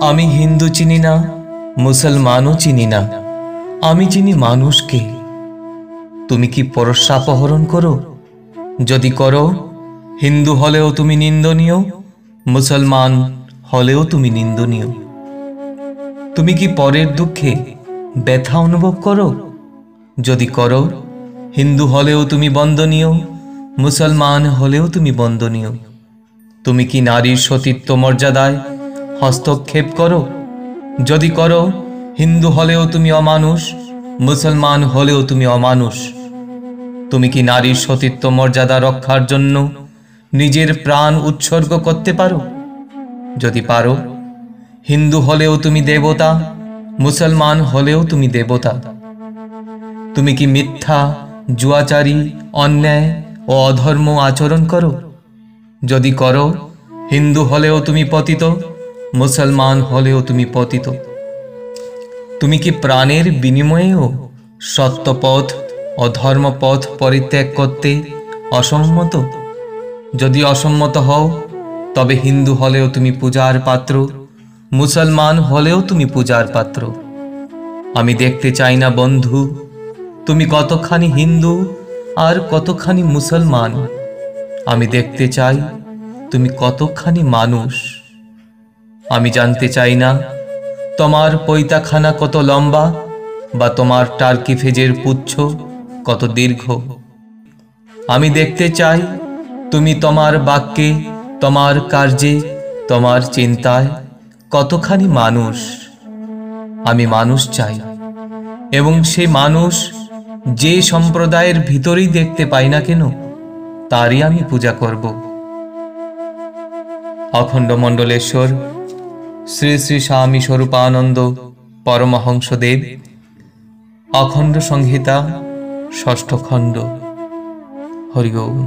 আমি হিন্দু চিনি না, মুসলমানও চিনি না, আমি চিনি মানুষকে। তুমি কি পরশ্বাপহরণ করো? যদি করো, হিন্দু হলেও তুমি নিন্দনীয়, মুসলমান হলেও তুমি নিন্দনীয়। তুমি কি পরের দুঃখে ব্যথা অনুভব করো? যদি করো, হিন্দু হলেও তুমি বন্দনীয়, মুসলমান হলেও তুমি বন্দনীয়। তুমি কি নারীর সতীত্ব মর্যাদায় হস্তক্ষেপ করো? যদি করো, হিন্দু হলেও তুমি অমানুষ, মুসলমান হলেও তুমি অমানুষ। তুমি কি নারীর সতীত্ব মর্যাদা রক্ষার জন্য নিজের প্রাণ উৎসর্গ করতে পারো? যদি পারো, হিন্দু হলেও তুমি দেবতা, মুসলমান হলেও তুমি দেবতা। তুমি কি মিথ্যা, জুয়াচারী, অন্যায় ও অধর্ম আচরণ করো? যদি করো, হিন্দু হলেও তুমি পতিত, মুসলমান হলেও তুমি পতিত। তুমি কি প্রাণের বিনিময়েও সত্যপথ ও ধর্মপথ পরিত্যাগ করতে অসম্মত? যদি অসম্মত হও, তবে হিন্দু হলেও তুমি পূজার পাত্র, মুসলমান হলেও তুমি পূজার পাত্র। আমি দেখতে চাই না বন্ধু, তুমি কতখানি হিন্দু আর কতখানি মুসলমান। আমি দেখতে চাই তুমি কতখানি মানুষ। আমি জানতে চাই না তোমার পৈতাখানা কত লম্বা বা তোমার টার্কি ফেজের পুচ্ছ কত দীর্ঘ। আমি দেখতে চাই তুমি তোমার বাক্যে, তোমার কার্যে, তোমার চিন্তায় কতখানি মানুষ। আমি মানুষ চাই, এবং সেই মানুষ যে সম্প্রদায়ের ভিতরেই দেখতে পাই না কেন, তারই আমি পূজা করব। অখণ্ড মণ্ডলেশ্বর শ্রী শ্রী স্বামী স্বরূপানন্দ পরমহংসদেব, অখণ্ড সংহিতা, ষষ্ঠ খণ্ড। হরি ওম।